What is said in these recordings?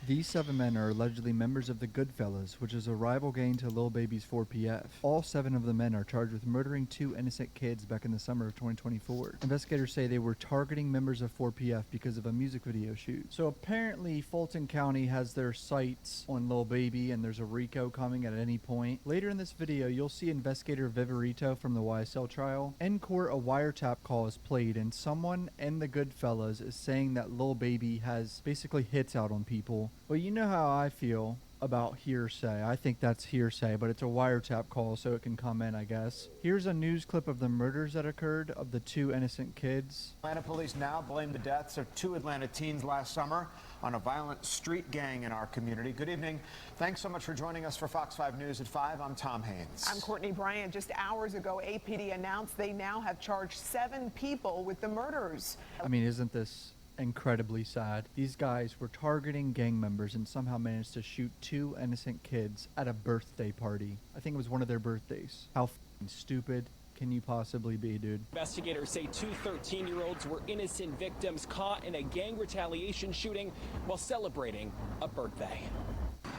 These 7 men are allegedly members of the Goodfellas, which is a rival gang to Lil Baby's 4PF. All 7 of the men are charged with murdering 2 innocent kids back in the summer of 2024. Investigators say they were targeting members of 4PF because of a music video shoot. So apparently Fulton County has their sights on Lil Baby, and there's a RICO coming at any point. Later in this video, you'll see investigator Viverito from the YSL trial. In court, a wiretap call is played, and someone in the Goodfellas is saying that Lil Baby has basically hits out on people. Well, you know how I feel about hearsay. I think that's hearsay, but it's a wiretap call, so it can come in, I guess. Here's a news clip of the murders that occurred of the 2 innocent kids. Atlanta police now blame the deaths of 2 Atlanta teens last summer on a violent street gang in our community. Good evening. Thanks so much for joining us for Fox 5 News at 5. I'm Tom Haynes. I'm Courtney Bryant. Just hours ago, APD announced they now have charged 7 people with the murders. I mean, isn't this incredibly sad? These guys were targeting gang members and somehow managed to shoot 2 innocent kids at a birthday party. I think it was one of their birthdays. How f***ing stupid can you possibly be, dude? Investigators say 2 13-year-olds were innocent victims caught in a gang retaliation shooting while celebrating a birthday.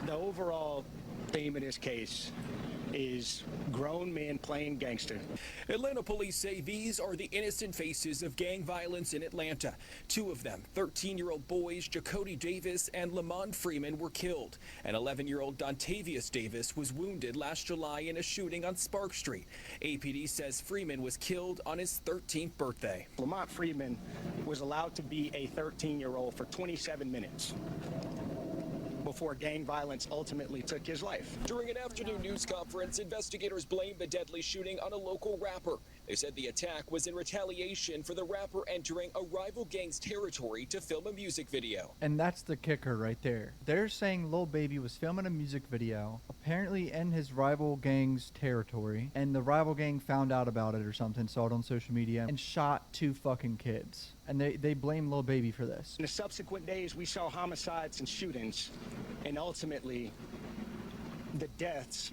The overall theme of this case is grown men playing gangster. Atlanta police say these are the innocent faces of gang violence in Atlanta. 2 of them, 13-year-old boys Jacody Davis and Lamont Freeman, were killed. And 11-year-old Dontavius Davis was wounded last July in a shooting on Spark Street. APD says Freeman was killed on his 13th birthday. Lamont Freeman was allowed to be a 13-year-old for 27 minutes before gang violence ultimately took his life. During an afternoon news conference, investigators blamed the deadly shooting on a local rapper. They said the attack was in retaliation for the rapper entering a rival gang's territory to film a music video. And that's the kicker right there. They're saying Lil Baby was filming a music video, apparently in his rival gang's territory, and the rival gang found out about it or something, saw it on social media, and shot 2 fucking kids. And they blame Lil Baby for this. In the subsequent days, we saw homicides and shootings, and ultimately the deaths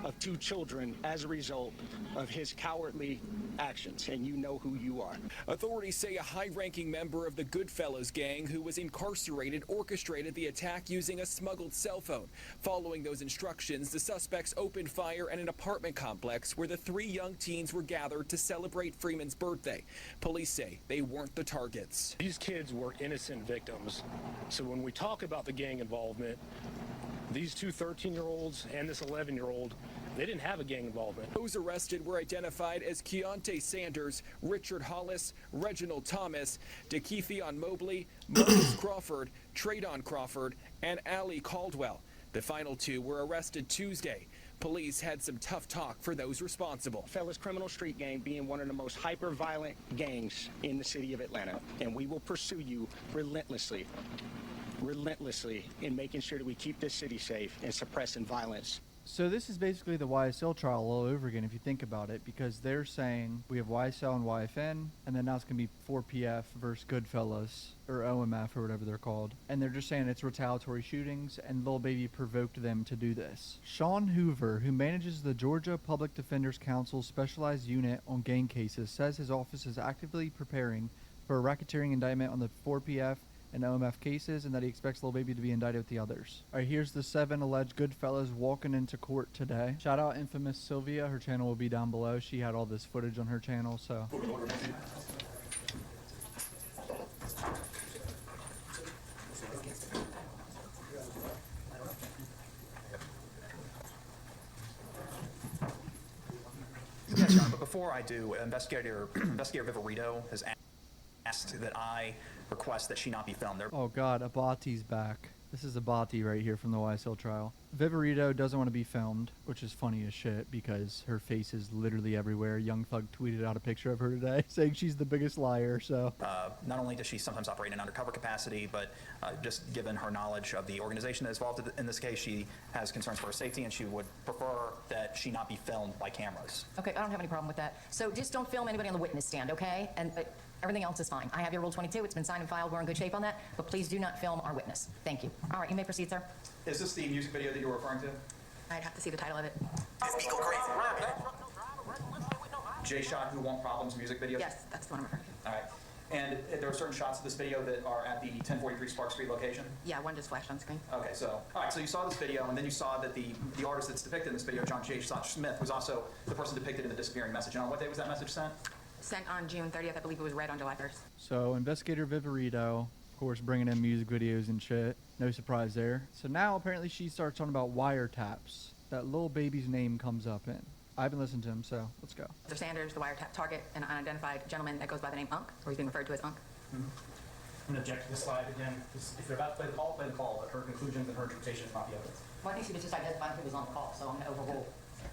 of 2 children as a result of his cowardly actions, and you know who you are. Authorities say a high-ranking member of the Goodfellas gang who was incarcerated orchestrated the attack using a smuggled cell phone. Following those instructions, the suspects opened fire at an apartment complex where the 3 young teens were gathered to celebrate Freeman's birthday. Police say they weren't the targets. These kids were innocent victims. So when we talk about the gang involvement, these 2 13-year-olds and this 11-year-old, they didn't have a gang involvement. Those arrested were identified as Keontae Sanders, Richard Hollis, Reginald Thomas, DeKeithion Mobley, Marcus Crawford, Tradon Crawford, and Allie Caldwell. The final 2 were arrested Tuesday. Police had some tough talk for those responsible. Fellas Criminal Street Gang being one of the most hyper-violent gangs in the city of Atlanta, and we will pursue you relentlessly in making sure that we keep this city safe and suppressing violence. So this is basically the YSL trial all over again if you think about it, because they're saying we have YSL and YFN, and then now it's going to be 4PF versus Goodfellas, or OMF, or whatever they're called. And they're just saying it's retaliatory shootings, and Lil Baby provoked them to do this. Sean Hoover, who manages the Georgia Public Defenders Council's specialized unit on gang cases, says his office is actively preparing for a racketeering indictment on the 4PF and OMF cases, and that he expects Lil Baby to be indicted with the others. Alright, here's the 7 alleged Goodfellas walking into court today. Shout out infamous Sylvia, her channel will be down below. She had all this footage on her channel, so. Yes, Your Honor, but before I do, Investigator Viverito has asked that I request that she not be filmed. Oh god, Abati's back. This is Abati right here from the YSL trial. Viverito doesn't want to be filmed, which is funny as shit because her face is literally everywhere. Young Thug tweeted out a picture of her today saying she's the biggest liar, so. Not only does she sometimes operate in an undercover capacity, but just given her knowledge of the organization that is involved in this case, she has concerns for her safety, and she would prefer that she not be filmed by cameras. Okay, I don't have any problem with that. So just don't film anybody on the witness stand, okay? And everything else is fine. I have your Rule 22. It's been signed and filed. We're in good shape on that. But please do not film our witness. Thank you. All right, you may proceed, sir. Is this the music video that you were referring to? I'd have to see the title of it. Jay Shot Who Want Problems music video? Yes, that's the one I'm referring to. All right. And there are certain shots of this video that are at the 1043 Spark Street location? Yeah, one just flashed on screen. Okay, so, all right, so you saw this video, and then you saw that the artist that's depicted in this video, John J. Smith, was also the person depicted in the disappearing message. And on what day was that message sent? Sent on June 30th. I believe it was read on July 1st. So investigator Viverito, of course, bringing in music videos and shit. No surprise there. So now apparently she starts talking about wiretaps that Lil Baby's name comes up in. I haven't listened to him, so let's go. Mr. Sanders, the wiretap target, an unidentified gentleman that goes by the name Unk, or he's being referred to as Unk. I'm going to object to this slide again. If they're about to play the call, but her conclusions and her interpretation is not the evidence. Well, I think she was just identifying who was on the call, so I'm going to overrule.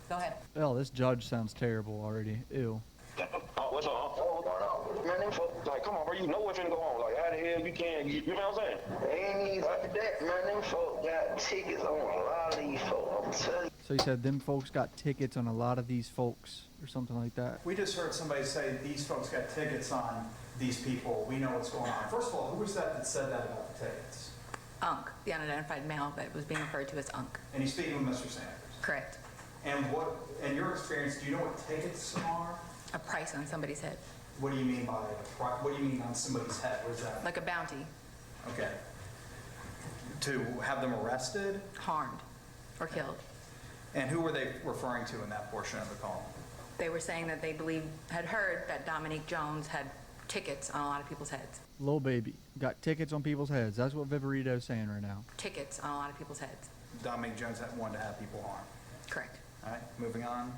Go ahead. Oh, this judge sounds terrible already. Ew. Oh, what's up? Oh, what's going on? Man, them folks, like, come on, bro, you know what's finna go on. Like, how the hell you can, you know what I'm saying? Ain't even like that, man. Them folks got tickets on a lot of these folks, I'm telling you. So he said them folks got tickets on a lot of these folks or something like that. We just heard somebody say these folks got tickets on these people. We know what's going on. First of all, who was that said that about the tickets? Unk, the unidentified male that was being referred to as Unk. And he's speaking with Mr. Sanders. Correct. And what, in your experience, do you know what tickets are? A price on somebody's head. What do you mean by what do you mean on somebody's head? What is that? Like a bounty. Okay. To have them arrested? Harmed or killed. And who were they referring to in that portion of the call? They were saying that they had heard that Dominique Jones had tickets on a lot of people's heads. Lil Baby got tickets on people's heads. That's what Viverito's saying right now. Tickets on a lot of people's heads. Dominique Jones wanted to have people harmed. Correct. All right, moving on.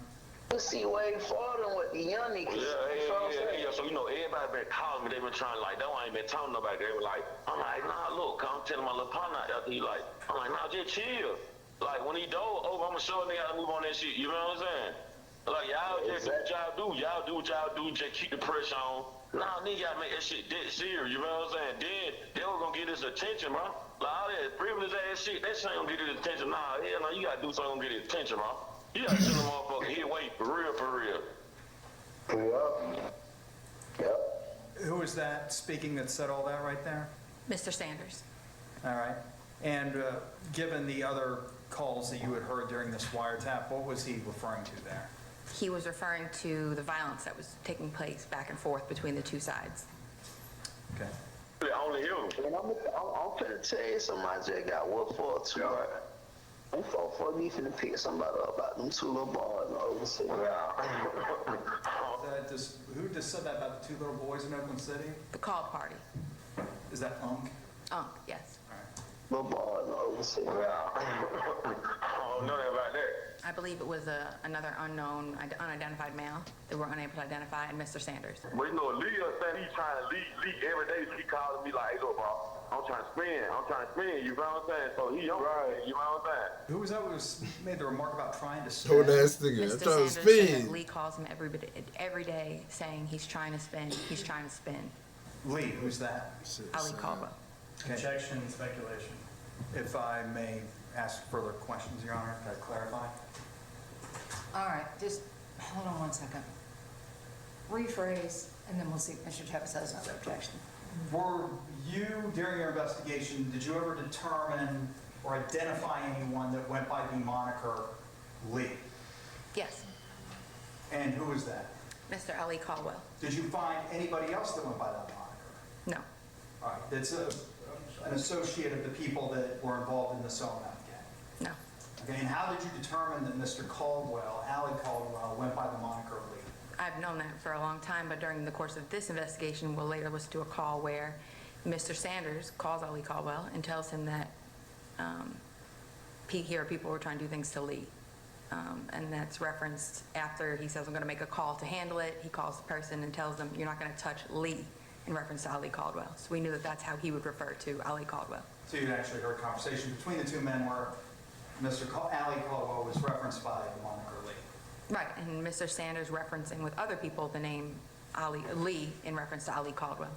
You see way farther than what the young niggas. Yeah. So, you know, everybody been calling me. They been trying, like, that one ain't been telling nobody. They were like, I'm like, nah, look, I'm telling my little partner after he like, I'm like, nah, just chill. Like, when he dove over, I'm gonna show a nigga how to move on that shit. You know what I'm saying? Like, y'all just do what y'all do. Y'all do what y'all do. Just keep the pressure on. Nah, nigga gotta make that shit dead serious. You know what I'm saying? Then they were gonna get his attention, bro. Like, all that frivolous ass shit, that shit ain't gonna get his attention. Nah, hell no, you gotta do something to get his attention, bro. You gotta send a motherfucker hit weight for real, for real. Yep. Who was that speaking that said all that right there? Mr. Sanders. All right. And given the other calls that you had heard during this wiretap, what was he referring to there? He was referring to the violence that was taking place back and forth between the two sides. Okay. Only him. And I'm finna tell you something I just got whooped for too, right? I'm for me finna pick somebody up about them two little boys in Oakland City. Who just said that about the two little boys in Oakland City? The call party. Is that Unk? Unk, yes. Little boys in Oakland City. I don't know that about that. I believe it was another unknown, unidentified male that we're unable to identify, and Mr. Sanders. But you know, Lee saying he's trying to lead every day. He calling me like, hey, look, bro, I'm trying to spin. You know what I'm saying? So he on right. You know what I'm saying? Who was that who made the remark about trying to spin? Told ass nigga, I'm Mr. trying to Sanders said that spin. Lee calls him every day saying he's trying to spin, he's trying to spin. Lee, who's that? Ali Caldwell. Okay. Objection, speculation. If I may ask further questions, Your Honor, to clarify. All right, just hold on one second. Rephrase, and then we'll see if Mr. Travis has another objection. Were you, during your investigation, did you ever determine or identify anyone that went by the moniker Lee? Yes, And who was that? Mr. Ali Caldwell. Did you find anybody else that went by that moniker? No, All right, that's an associate of the people that were involved in the Somath gang. no. Okay, and how did you determine that Mr. Caldwell, Ali Caldwell, went by the moniker Lee? I've known that for a long time, but during the course of this investigation, we'll later listen to a call where Mr. Sanders calls Ali Caldwell and tells him that here people were trying to do things to Lee. And that's referenced after he says, I'm going to make a call to handle it. He calls the person and tells them, you're not going to touch Lee, in reference to Ali Caldwell. So we knew that that's how he would refer to Ali Caldwell. So you'd actually heard a conversation between the two men where Ali Caldwell was referenced by the moniker Lee. Right, and Mr. Sanders referencing with other people the name Lee in reference to Ali Caldwell.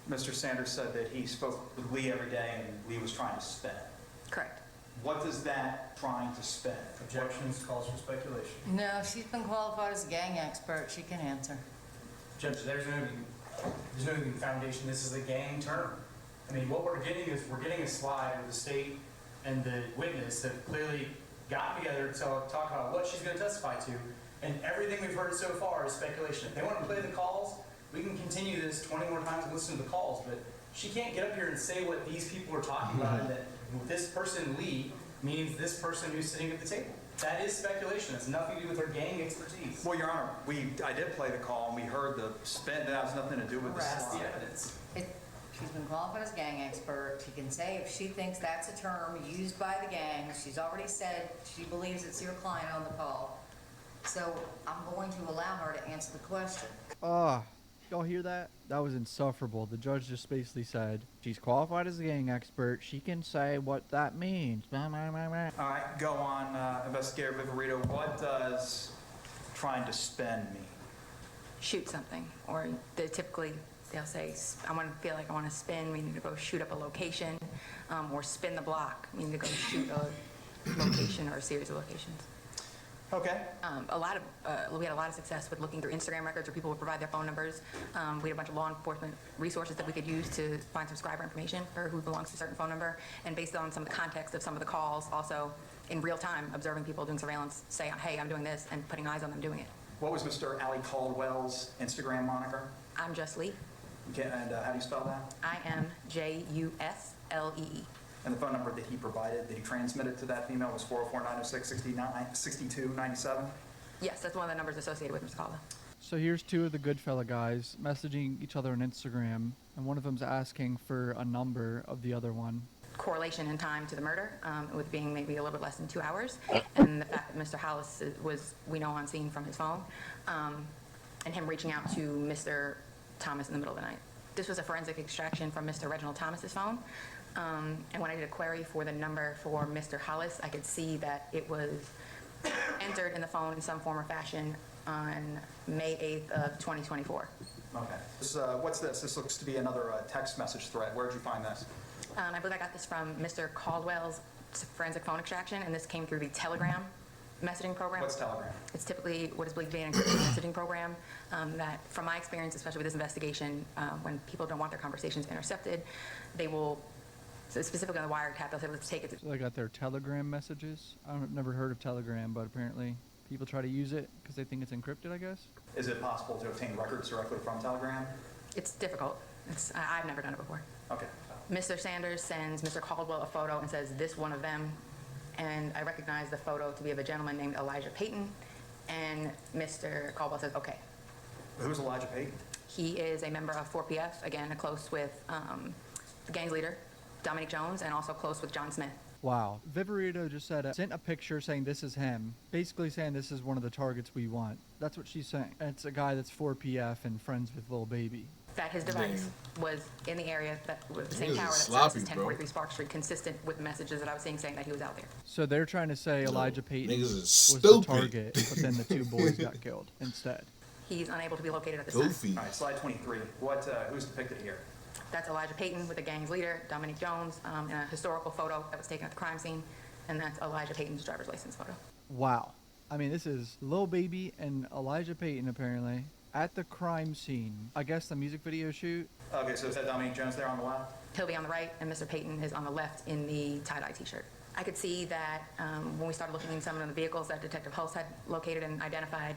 Mr. Sanders said that he spoke with Lee every day and Lee was trying to spin. Correct. What does that trying to spin? Objections, calls for speculation. No, she's been qualified as a gang expert. She can answer. Judge, there's no even foundation. This is a gang term. I mean, what we're getting is a slide where the state and the witness have clearly gotten together to talk about what she's going to testify to, and everything we've heard so far is speculation. If they want to play the calls, We can continue this 20 more times and listen to the calls, but she can't get up here and say what these people are talking about, and that this person, Lee, means this person who's sitting at the table. That is speculation. It's nothing to do with her gang expertise. Well, Your Honor, I did play the call, and we heard the spin. That has nothing to do with the That's slide. the evidence. She's been qualified as gang expert. She can say if she thinks that's a term used by the gang. She's already said she believes it's your client on the call. So I'm going to allow her to answer the question. Y'all hear that? That was insufferable. The judge just basically said, she's qualified as a gang expert. She can say what that means. All right, go on, Investigator Viverito. What does trying to spin mean? Shoot something, or they'll say, I feel like I want to spin, meaning to go shoot up a location, or spin the block, meaning to go shoot a location or a series of locations. Okay. We had a lot of success with looking through Instagram records where people would provide their phone numbers. We had a bunch of law enforcement resources that we could use to find subscriber information for who belongs to a certain phone number, and based on some of the context of some of the calls, also in real time observing people doing surveillance, say, hey, I'm doing this, and putting eyes on them doing it. What was Mr. Ali Caldwell's Instagram moniker? I'm Just Lee. Okay, and how do you spell that? IMJUSLEE. And the phone number that he provided, that he transmitted to that female, was 404-906-6297? Yes, that's one of the numbers associated with Mr. Caldwell. So here's two of the Goodfella guys messaging each other on Instagram, and one of them's asking for a number of the other one. Correlation in time to the murder, with being maybe a little bit less than 2 hours, and the fact that Mr. Hollis was, we know, on scene from his phone, and him reaching out to Mr. Thomas in the middle of the night. This was a forensic extraction from Mr. Reginald Thomas's phone, and when I did a query for the number for Mr. Hollis, I could see that it was entered in the phone in some form or fashion on May 8th of 2024. Okay. What's this? This looks to be another text message thread. Where did you find this? I believe I got this from Mr. Caldwell's forensic phone extraction, and this came through the Telegram messaging program. What's Telegram? It's typically what is believed to be an encrypted messaging program that, from my experience, especially with this investigation, when people don't want their conversations intercepted, they will, specifically on the wiretap, they'll say, let's take it. So they got their Telegram messages. I've never heard of Telegram, but apparently people try to use it because they think it's encrypted, I guess. Is it possible to obtain records directly from Telegram? It's difficult. I've never done it before. Okay. Mr. Sanders sends Mr. Caldwell a photo and says, this one of them, and I recognize the photo to be of a gentleman named Elijah Payton, and Mr. Caldwell says, okay. Who's Elijah Payton? He is a member of 4PF, again, close with the gang's leader, Dominic Jones, and also close with John Smith. Wow. Viverito just said, sent a picture saying this is him, basically saying this is one of the targets we want. That's what she's saying. And it's a guy that's 4PF and friends with Lil Baby. That his device was in the area that was the same Niggas tower that is services sloppy, 1043 Spark Street, consistent with the messages that I was seeing saying that he was out there. So they're trying to say Elijah Payton niggas is was the stupid. target, but then the two boys got killed instead. He's unable to be located at this time. Goofy. All right, slide 23. Who's depicted here? That's Elijah Payton with the gang's leader, Dominic Jones, in a historical photo that was taken at the crime scene, and that's Elijah Payton's driver's license photo. Wow. I mean, this is Lil Baby and Elijah Payton, apparently, at the crime scene. I guess the music video shoot. Okay, so is that Dominic Jones there on the left? He'll be on the right, and Mr. Payton is on the left in the tie-dye t-shirt. I could see that when we started looking in some of the vehicles that Detective Hulse had located and identified,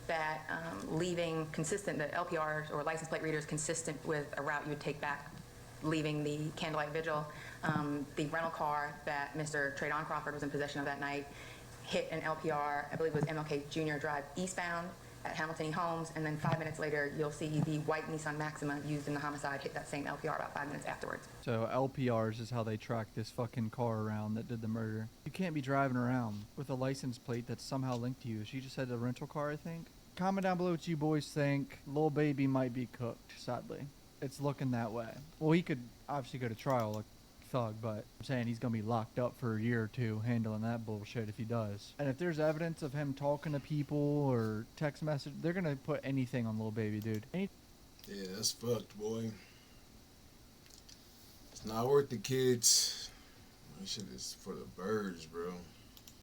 that leaving consistent, the LPRs or license plate readers consistent with a route you would take back, leaving the candlelight vigil. The rental car that Mr. Traydon Crawford was in possession of that night hit an LPR, I believe it was MLK Jr. Drive eastbound at Hamilton E. Homes, and then 5 minutes later, you'll see the white Nissan Maxima used in the homicide hit that same LPR about 5 minutes afterwards. So LPRs is how they track this fucking car around that did the murder. You can't be driving around with a license plate that's somehow linked to you. She just had a rental car, I think. Comment down below what you boys think. Lil Baby might be cooked, sadly. It's looking that way. Well, he could obviously go to trial like thug, but I'm saying he's gonna be locked up for a year or two handling that bullshit if he does. And if there's evidence of him talking to people or text message, they're gonna put anything on Lil Baby, dude. Yeah, that's fucked, boy. It's not worth the kids. That shit is for the birds, bro.